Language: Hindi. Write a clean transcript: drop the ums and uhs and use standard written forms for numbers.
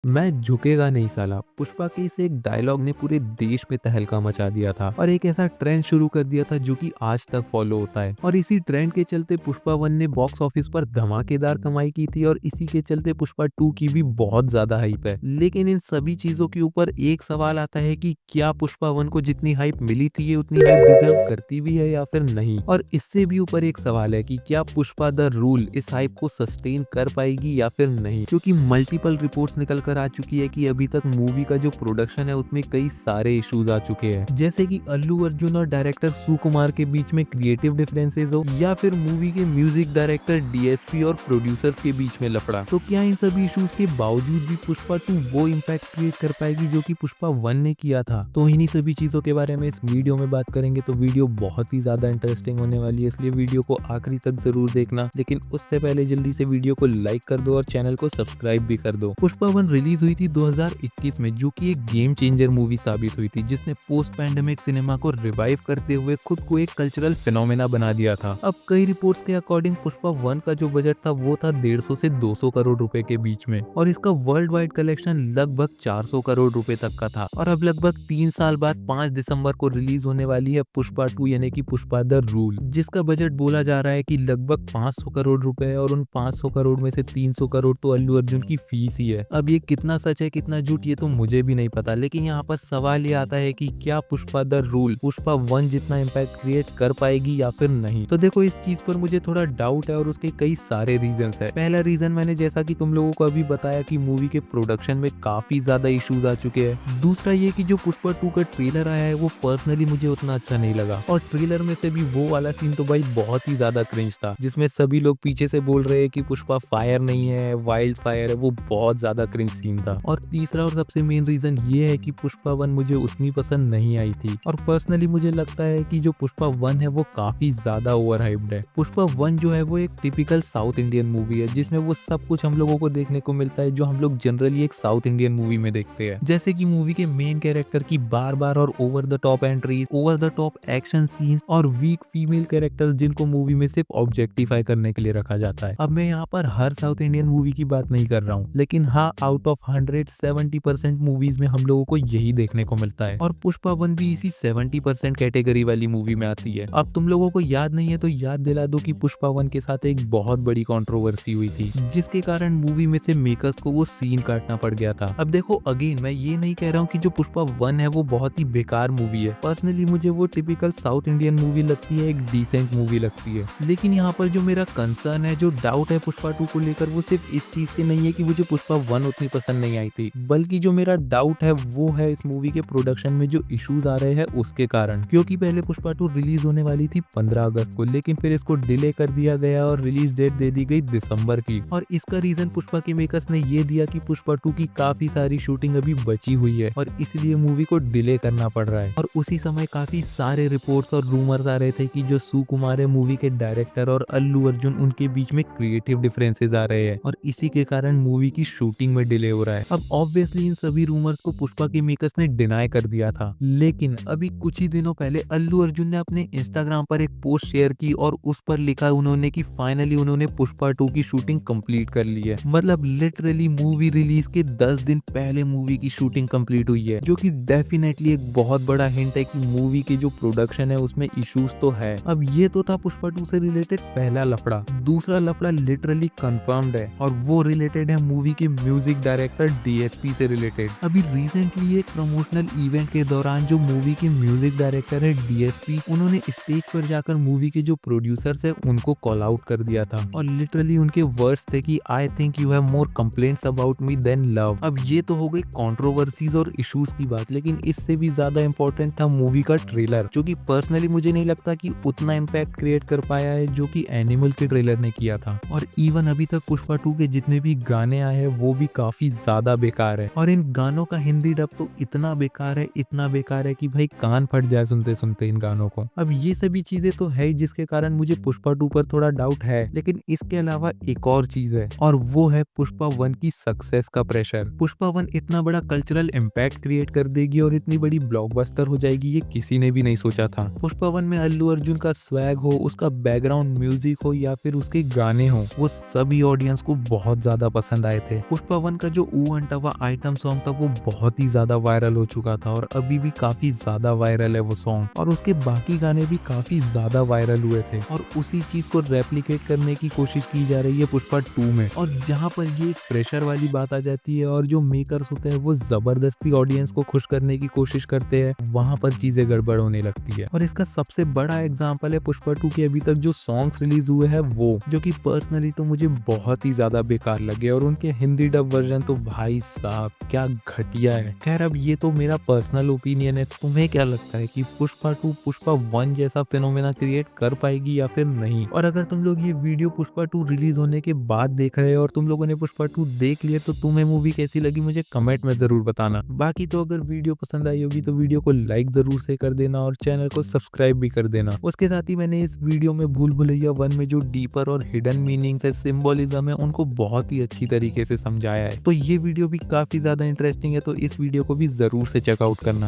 मैं झुकेगा नहीं साला पुष्पा के इस एक डायलॉग ने पूरे देश में तहलका मचा दिया था और एक ऐसा ट्रेंड शुरू कर दिया था जो कि आज तक फॉलो होता है। और इसी ट्रेंड के चलते पुष्पा 1 ने बॉक्स ऑफिस पर धमाकेदार कमाई की थी और इसी के चलते पुष्पा 2 की भी बहुत ज्यादा हाइप है। लेकिन इन सभी चीजों के ऊपर एक सवाल आता है कि क्या पुष्पा 1 को जितनी हाइप मिली थी ये उतनी हाइप डिजर्व करती भी है या फिर नहीं। और इससे भी ऊपर एक सवाल है कि क्या पुष्पा द रूल इस हाइप को सस्टेन कर पाएगी या फिर नहीं, क्योंकि मल्टीपल रिपोर्ट्स निकल कर आ चुकी है कि अभी तक मूवी का जो प्रोडक्शन है उसमें कई सारे इश्यूज आ चुके हैं, जैसे कि अल्लू अर्जुन और डायरेक्टर सुकुमार के बीच में क्रिएटिव डिफरेंसेस हो या फिर मूवी के म्यूजिक डायरेक्टर डीएसपी और प्रोड्यूसर्स के बीच में लफड़ा। तो क्या इन सभी इश्यूज के बावजूद भी पुष्पा 2 वो इम्पैक्ट क्रिएट कर पाएगी जो कि पुष्पा 1 ने किया था? तो इन्हीं सभी चीजों के बारे में इस वीडियो में बात करेंगे। तो वीडियो बहुत ही ज्यादा इंटरेस्टिंग होने वाली है, इसलिए वीडियो को आखिरी तक जरूर देखना। लेकिन उससे पहले जल्दी से वीडियो को लाइक कर दो और चैनल को सब्सक्राइब भी कर दो। पुष्पा 1 रिलीज हुई थी 2021 में, जो कि एक गेम चेंजर मूवी साबित हुई थी, जिसने पोस्ट पैंडेमिक सिनेमा को रिवाइव करते हुए खुद को एक कल्चरल फिनोमेना बना दिया था। अब कई रिपोर्ट्स के अकॉर्डिंग पुष्पा 1 का जो बजट था वो था 150 से 200 करोड़ रुपए के बीच में और इसका वर्ल्ड वाइड कलेक्शन लगभग 400 करोड़ रुपए तक का था। और अब लगभग 3 साल बाद 5 दिसंबर को रिलीज होने वाली है पुष्पा 2 यानी कि पुष्पा द रूल, जिसका बजट बोला जा रहा है कि लगभग 500 करोड़ रुपए है और उन 500 करोड़ में से 300 करोड़ तो अल्लू अर्जुन की फीस ही है। अब ये कितना सच है कितना झूठ ये तो मुझे भी नहीं पता, लेकिन यहाँ पर सवाल ये आता है कि क्या पुष्पा द रूल पुष्पा 1 जितना इम्पैक्ट क्रिएट कर पाएगी या फिर नहीं। तो देखो, इस चीज पर मुझे थोड़ा डाउट है और उसके कई सारे रीजन है। पहला रीजन मैंने जैसा कि तुम लोगों को अभी बताया कि मूवी के प्रोडक्शन में काफी ज्यादा इश्यूज आ चुके हैं। दूसरा ये कि जो पुष्पा 2 का ट्रेलर आया है वो पर्सनली मुझे उतना अच्छा नहीं लगा और ट्रेलर में से भी वो वाला सीन तो भाई बहुत ही ज्यादा क्रिंज था, जिसमें सभी लोग पीछे से बोल रहे हैं कि पुष्पा फायर नहीं है वाइल्ड फायर है। वो बहुत ज्यादा क्रिंज सीन था। और तीसरा और सबसे मेन रीजन ये है कि पुष्पा 1 मुझे उतनी पसंद नहीं आई थी और पर्सनली मुझे लगता है कि जो पुष्पा 1 है वो काफी ज्यादा ओवर हाइप्ड है। पुष्पा 1 जो है वो एक टिपिकल साउथ इंडियन मूवी है, जिसमें वो सब कुछ हम लोगों को देखने को मिलता है जो हम लोग जनरली एक साउथ इंडियन मूवी में देखते हैं, जैसे कि मूवी के मेन कैरेक्टर की बार बार और over the top entries, over the top action scenes और वीक फीमेल कैरेक्टर्स जिनको मूवी में सिर्फ ऑब्जेक्टिफाई करने के लिए रखा जाता है। अब मैं यहाँ पर हर साउथ इंडियन मूवी की बात नहीं कर रहा हूँ, लेकिन हाँ, आउट ऑफ 170% मूवीज में हम लोगों को यही देखने को मिलता है और पुष्पा 1 भी इसी 70% कैटेगरी वाली मूवी में आती है। अब तुम लोगों को याद नहीं है तो याद दिला दो कि पुष्पा 1 के साथ एक बहुत बड़ी कंट्रोवर्सी हुई थी, जिसके कारण मूवी में से मेकर्स को वो सीन काटना पड़ गया था। अब देखो, अगेन मैं ये नहीं कह रहा हूँ कि जो पुष्पा 1 है वो बहुत ही बेकार मूवी है। पर्सनली मुझे वो टिपिकल साउथ इंडियन मूवी लगती है, एक डिसेंट मूवी लगती है। लेकिन यहाँ पर जो मेरा कंसर्न है, जो डाउट है पुष्पा 2 को लेकर, वो सिर्फ इस चीज से नहीं है कि मुझे पुष्पा 1 उतनी पसंद नहीं आई थी, बल्कि जो मेरा डाउट है वो है इस मूवी के प्रोडक्शन में जो इश्यूज आ रहे हैं उसके कारण। क्योंकि पहले पुष्पा 2 रिलीज होने वाली थी 15 अगस्त को, लेकिन फिर इसको डिले कर दिया गया और रिलीज डेट दे दी गई दिसंबर की। और इसका रीजन पुष्पा के मेकर्स ने ये दिया कि पुष्पा 2 की काफी सारी शूटिंग अभी बची हुई है और इसलिए मूवी को डिले करना पड़ रहा है। और उसी समय काफी सारे रिपोर्ट्स और रूमर्स आ रहे थे कि जो सुकुमार है मूवी के डायरेक्टर और अल्लू अर्जुन, उनके बीच में क्रिएटिव डिफरेंसेस आ रहे हैं और इसी के कारण मूवी की शूटिंग में डिले हो रहा है। अब ऑब्वियसली इन सभी रूमर्स को पुष्पा के मेकर्स ने डिनाई कर दिया था, लेकिन अभी कुछ ही दिनों पहले अल्लू अर्जुन ने अपने इंस्टाग्राम पर एक पोस्ट शेयर की और उस पर लिखा उन्होंने कि फाइनली उन्होंने पुष्पा 2 की शूटिंग कंप्लीट कर ली है। मतलब लिटरली मूवी रिलीज के 10 दिन पहले मूवी की शूटिंग कंप्लीट हुई है, जो कि डेफिनेटली एक बहुत बड़ा हिंट है कि मूवी की जो प्रोडक्शन है उसमें इश्यूज तो है। अब ये तो था पुष्पा 2 से रिलेटेड पहला लफड़ा। दूसरा लफड़ा लिटरली कंफर्म्ड है और वो रिलेटेड है मूवी के म्यूजिक डायरेक्टर डीएसपी से रिलेटेड। अभी रिसेंटली एक प्रमोशनल इवेंट के दौरान जो मूवी के म्यूजिक डायरेक्टर है डीएसपी, उन्होंने स्टेज पर जाकर मूवी के जो प्रोड्यूसर्स है उनको कॉल आउट कर दिया था और लिटरली उनके वर्ड्स थे कि I think you have more complaints about me than love. अब ये तो हो गई कंट्रोवर्सीज और इश्यूज की बात, लेकिन इससे भी ज्यादा इंपॉर्टेंट था मूवी का ट्रेलर, जो कि पर्सनली मुझे नहीं लगता कि उतना इम्पैक्ट क्रिएट कर पाया है जो कि एनिमल के ट्रेलर ने किया था। और इवन अभी तक पुष्पा 2 के जितने भी गाने आए हैं वो भी काफी ज्यादा बेकार है और इन गानों का हिंदी डब तो इतना बेकार है, इतना बेकार है कि भाई कान फट जाए सुनते सुनते इन गानों को। अब ये सभी चीजें तो है जिसके कारण मुझे पुष्पा 2 पर थोड़ा डाउट है, लेकिन इसके अलावा एक और चीज है और वो है पुष्पा 1 की सक्सेस का प्रेशर। पुष्पा 1 इतना बड़ा कल्चरल इम्पैक्ट क्रिएट कर देगी और इतनी बड़ी ब्लॉकबस्टर हो जाएगी, ये किसी ने भी नहीं सोचा था। पुष्पा 1 में अल्लू अर्जुन का स्वैग हो, उसका बैकग्राउंड म्यूजिक हो या फिर उसके गाने हो, वो सभी ऑडियंस को बहुत ज्यादा पसंद आए थे। पुष्पा 1 का इसका जो ऊ अंटावा आइटम सॉन्ग था वो बहुत ही ज्यादा वायरल हो चुका था और अभी भी काफी ज्यादा वायरल है वो सॉन्ग, और उसके बाकी गाने भी काफी ज्यादा वायरल हुए थे। और उसी चीज को रेप्लिकेट करने की कोशिश की जा रही है पुष्पा 2 में। और जहाँ पर ये एक प्रेशर वाली बात आ जाती है और जो मेकर्स होते हैं वो जबरदस्ती ऑडियंस को खुश करने की कोशिश करते हैं, वहां पर चीजें गड़बड़ होने लगती है। और इसका सबसे बड़ा एग्जांपल है पुष्पा 2 के अभी तक जो सॉन्ग्स रिलीज हुए हैं वो, जो कि पर्सनली तो मुझे बहुत ही ज्यादा बेकार लगे, और उनके हिंदी डब वर्जन तो भाई साहब क्या घटिया है। खैर अब ये तो मेरा पर्सनल ओपिनियन है, तुम्हें क्या लगता है कि पुष्पा 2 पुष्पा 1 जैसा फिनोमेना क्रिएट कर पाएगी या फिर नहीं? और अगर तुम लोग ये वीडियो पुष्पा 2 रिलीज होने के बाद देख रहे हो और तुम लोगों ने पुष्पा 2 देख लिया तो तुम्हें मूवी कैसी लगी मुझे कमेंट में जरूर बताना। बाकी तो अगर वीडियो पसंद आई होगी तो वीडियो को लाइक जरूर से कर देना और चैनल को सब्सक्राइब भी कर देना। उसके साथ ही मैंने इस वीडियो में भूल भुलैया 1 में जो डीपर और हिडन मीनिंग्स है, सिंबोलिज्म है, उनको बहुत ही अच्छी तरीके से समझाया है। तो ये वीडियो भी काफी ज्यादा इंटरेस्टिंग है, तो इस वीडियो को भी जरूर से चेकआउट करना।